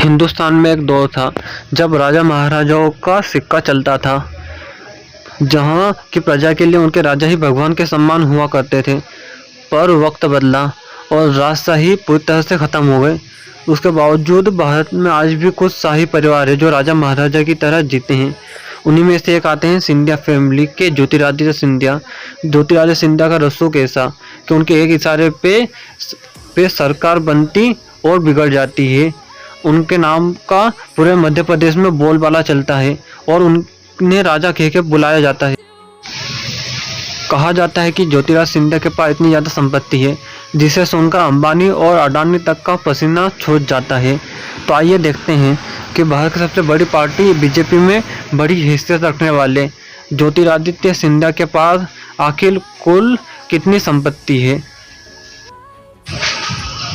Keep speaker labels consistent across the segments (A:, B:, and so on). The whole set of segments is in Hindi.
A: हिंदुस्तान में एक दौर था जब राजा महाराजाओं का सिक्का चलता था, जहाँ की प्रजा के लिए उनके राजा ही भगवान के समान हुआ करते थे। पर वक्त बदला और राजशाही पूरी तरह से ख़त्म हो गई। उसके बावजूद भारत में आज भी कुछ शाही परिवार है जो राजा महाराजा की तरह जीते हैं। उन्हीं में से एक आते हैं सिंधिया फैमिली के ज्योतिरादित्य सिंधिया। ज्योतिरादित्य सिंधिया का रसूख ऐसा कि उनके एक इशारे पे सरकार बनती और बिगड़ जाती है। उनके नाम का पूरे मध्य प्रदेश में बोलबाला चलता है और उन्हें राजा कह के बुलाया जाता है। कहा जाता है कि ज्योतिरादित्य सिंधिया के पास इतनी ज़्यादा संपत्ति है जिसे सुनकर अंबानी और अडानी तक का पसीना छूट जाता है। तो आइए देखते हैं कि भारत की सबसे बड़ी पार्टी बीजेपी में बड़ी हैसियत रखने वाले ज्योतिरादित्य सिंधिया के पास आखिर कुल कितनी संपत्ति है।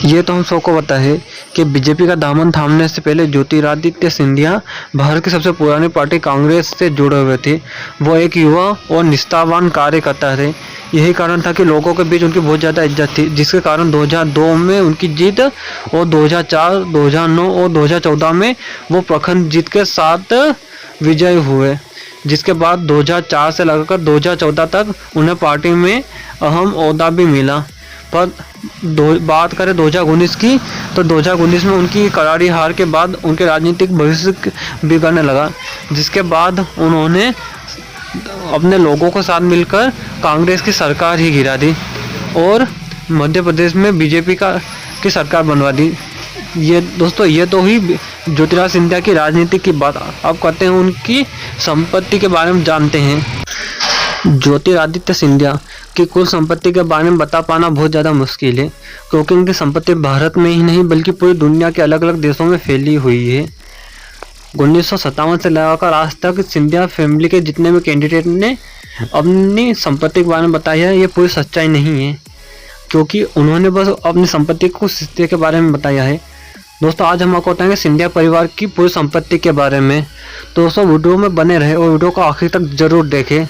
A: ये तो हम सबको पता है कि बीजेपी का दामन थामने से पहले ज्योतिरादित्य सिंधिया भारत की सबसे पुरानी पार्टी कांग्रेस से जुड़े हुए थे। वो एक युवा और निष्ठावान कार्यकर्ता थे। यही कारण था कि लोगों के बीच उनकी बहुत ज़्यादा इज्जत थी, जिसके कारण 2002 में उनकी जीत और 2004, 2009 और 2014 में वो प्रखंड जीत के साथ विजयी हुए। जिसके बाद 2004 से लगाकर 2014 तक उन्हें पार्टी में अहम ओहदा भी मिला। पर बात करें 2019 की, तो 2019 में उनकी करारी हार के बाद उनके राजनीतिक भविष्य बिगड़ने लगा, जिसके बाद उन्होंने अपने लोगों के साथ मिलकर कांग्रेस की सरकार ही गिरा दी और मध्य प्रदेश में बीजेपी की सरकार बनवा दी। ये दोस्तों, ये तो हुई ज्योतिरादित्य सिंधिया की राजनीति की बात। अब करते हैं उनकी संपत्ति के बारे में जानते हैं। ज्योतिरादित्य सिंधिया की कुल संपत्ति के बारे में बता पाना बहुत ज़्यादा मुश्किल है, क्योंकि उनकी संपत्ति भारत में ही नहीं बल्कि पूरी दुनिया के अलग अलग देशों में फैली हुई है। 1957 से लगाकर आज तक सिंधिया फैमिली के जितने भी कैंडिडेट ने अपनी संपत्ति के बारे में बताया है, ये पूरी सच्चाई नहीं है, क्योंकि उन्होंने बस अपनी संपत्ति को सिंधिया के बारे में बताया है। दोस्तों, आज हम आपको बताएंगे सिंधिया परिवार की पूरी संपत्ति के बारे में। तो दोस्तों, वीडियो में बने रहे और वीडियो को आखिर तक जरूर देखें।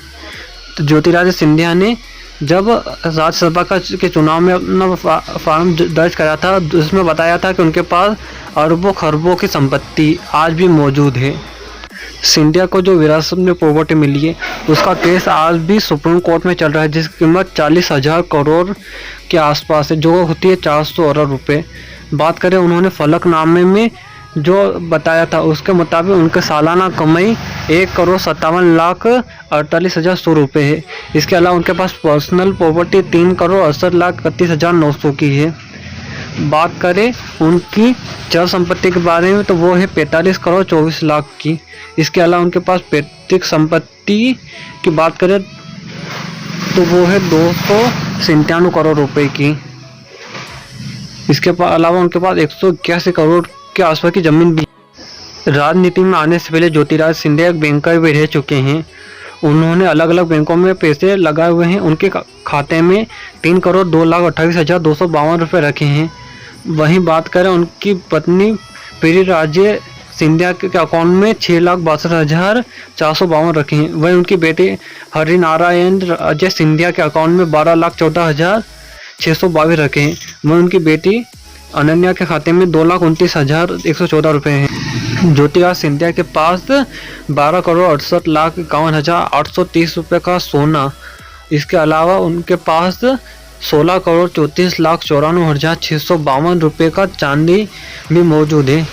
A: तो ज्योतिरादित्य सिंधिया ने जब राज्यसभा के चुनाव में अपना फॉर्म दर्ज करा था, उसमें बताया था कि उनके पास अरबों खरबों की संपत्ति आज भी मौजूद है। सिंधिया को जो विरासत में प्रॉपर्टी मिली है, उसका केस आज भी सुप्रीम कोर्ट में चल रहा है, जिसकी कीमत 40,000 करोड़ के आसपास है, जो होती है 400 अरब रुपये। बात करें उन्होंने फलकनामे में जो बताया था, उसके मुताबिक उनके सालाना कमाई 1,57,48,100 रुपये है। इसके अलावा उनके पास पर्सनल प्रॉपर्टी 3,68,31,900 की है। बात करें उनकी चल संपत्ति के बारे में, तो वो है 45,24,00,000 की। इसके अलावा उनके पास पैतृक संपत्ति की बात करें तो वो है 297 करोड़ रुपए की। इसके अलावा उनके पास 181 करोड़ के आसपास की जमीन भी। राजनीति में आने से पहले ज्योतिरादित्य सिंधिया एक बैंकर भी रह चुके हैं। उन्होंने अलग अलग बैंकों में पैसे लगाए हुए हैं। उनके खाते में 3,02,28,252 रुपये रखे हैं। वहीं बात करें उनकी पत्नी प्री राजे सिंधिया के अकाउंट में 6,62,452 रखे हैं। वहीं उनकी बेटे हरिनारायण राजे सिंधिया के अकाउंट में 12,14,622 रखे हैं। वहीं उनकी बेटी अनन्या के खाते में 2,29,114 रुपये हैं। ज्योतिरादित्य सिंधिया के पास 12,68,51,830 रुपये का सोना। इसके अलावा उनके पास 16,34,94,652 रुपये का चांदी भी मौजूद है।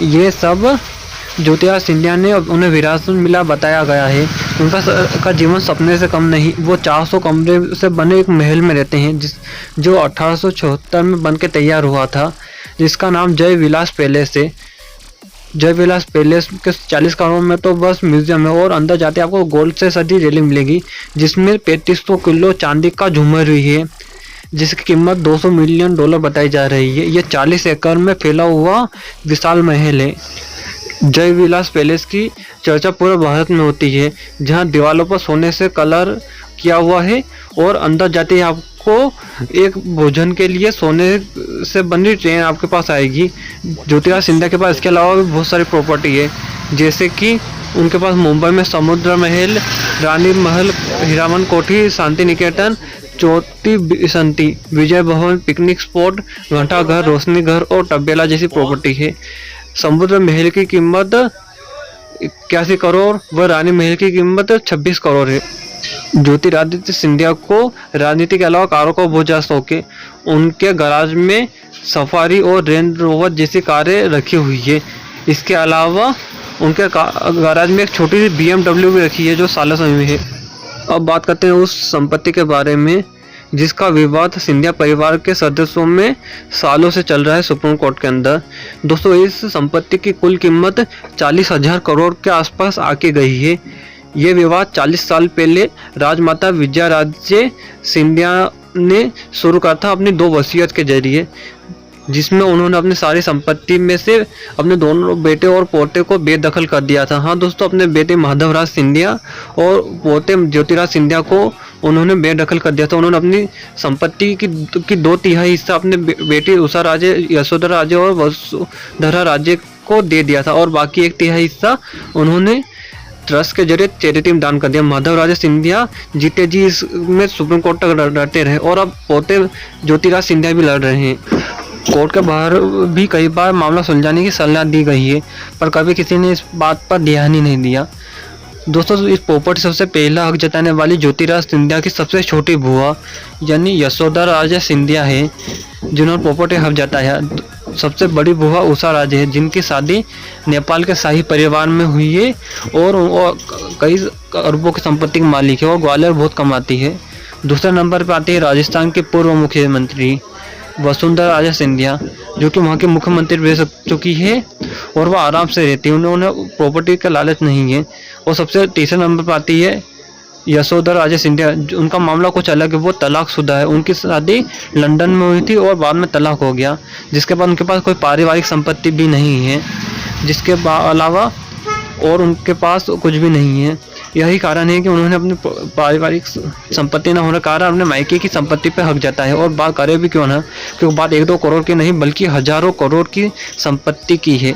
A: ये सब ज्योतिरादित्य सिंधिया ने उन्हें विरासत में मिला बताया गया है। उनका जीवन सपने से कम नहीं। वो 400 कमरे से बने एक महल में रहते हैं, जो 1876 में बन के तैयार हुआ था, जिसका नाम जय विलास पैलेस है। जय विलास पैलेस के 40 करोड़ में तो बस म्यूजियम है, और अंदर जाते आपको गोल्ड से सजी रेलिंग मिलेगी, जिसमें 3500 किलो चांदी का झूमर हुई है, जिसकी कीमत $200 मिलियन बताई जा रही है। ये 40 एकड़ में फैला हुआ विशाल महल है। जय विलास पैलेस की चर्चा पूरे भारत में होती है, जहां दीवारों पर सोने से कलर किया हुआ है, और अंदर जाते ही आपको एक भोजन के लिए सोने से बनी ट्रेन आपके पास आएगी। ज्योतिरादित्य सिंधिया के पास इसके अलावा भी बहुत सारी प्रॉपर्टी है, जैसे कि उनके पास मुंबई में समुद्र महल, रानी महल, हीरामन कोठी, शांति निकेतन, चोटी बसंती, विजय भवन, पिकनिक स्पॉट, घंटा घर, रोशनी घर और टब्बेला जैसी प्रॉपर्टी है। समुद्र महल की कीमत 81 करोड़ व रानी महल की कीमत 26 करोड़ है। ज्योतिरादित्य सिंधिया को राजनीति के अलावा कारों का बहुत ज़्यादा शौक है। उनके गैराज में सफारी और रेंज रोवर जैसी कारें रखी हुई है। इसके अलावा उनके गैराज में एक छोटी सी BMW भी रखी है जो सालों समय में है। अब बात करते हैं उस संपत्ति के बारे में जिसका विवाद सिंधिया परिवार के सदस्यों में सालों से चल रहा है सुप्रीम कोर्ट के अंदर। दोस्तों, इस संपत्ति की कुल कीमत 40,000 करोड़ के आसपास आके गई है। ये विवाद 40 साल पहले राजमाता विजयाराजे सिंधिया ने शुरू करा था अपनी 2 वसीयत के जरिए, जिसमें उन्होंने अपनी सारी संपत्ति में से अपने दोनों बेटे और पोते को बेदखल कर दिया था। हाँ दोस्तों, अपने बेटे माधवराज सिंधिया और पोते ज्योतिराज सिंधिया को उन्होंने बेदखल कर दिया था। उन्होंने अपनी संपत्ति की 2/3 हिस्सा अपने बेटी उषा राजे, यशोधरा राजे और वसुंधरा राजे को दे दिया था और बाकी 1/3 हिस्सा उन्होंने ट्रस्ट के जरिए चैरिटी में दान कर दिया। माधवराज सिंधिया जीते जी इसमें सुप्रीम कोर्ट तक लड़ते रहे और अब पोते ज्योतिराज सिंधिया भी लड़ रहे हैं। कोर्ट के बाहर भी कई बार मामला सुलझाने की सलाह दी गई है, पर कभी किसी ने इस बात पर ध्यान ही नहीं दिया। दोस्तों, इस प्रॉपर्टी सबसे पहला हक जताने वाली ज्योतिराज सिंधिया की सबसे छोटी बुआ यानी यशोधरा राजे सिंधिया है, जिन्होंने प्रॉपर्टी हक जताया। सबसे बड़ी बुआ उषा राजे है, जिनकी शादी नेपाल के शाही परिवार में हुई है और वो कई अरबों की संपत्ति की मालिक है और ग्वालियर बहुत कमाती है। दूसरे नंबर पर आती है राजस्थान के पूर्व मुख्यमंत्री वसुंधरा राजे सिंधिया, जो कि वहाँ के मुख्यमंत्री रह चुकी है और वह आराम से रहती है, उन्हें प्रॉपर्टी का लालच नहीं है। और सबसे तीसरे नंबर पर आती है यशोधरा राजे सिंधिया। उनका मामला कुछ अलग है, वो तलाकशुदा है। उनकी शादी लंदन में हुई थी और बाद में तलाक हो गया, जिसके बाद उनके पास कोई पारिवारिक संपत्ति भी नहीं है, जिसके अलावा और उनके पास कुछ भी नहीं है। यही कारण है कि उन्होंने अपनी पारिवारिक संपत्ति न होने के कारण अपने मायके की संपत्ति पर हक जताया है। और बात करें भी क्यों ना, क्योंकि बात 1-2 करोड़ की नहीं बल्कि हजारों करोड़ की संपत्ति की है।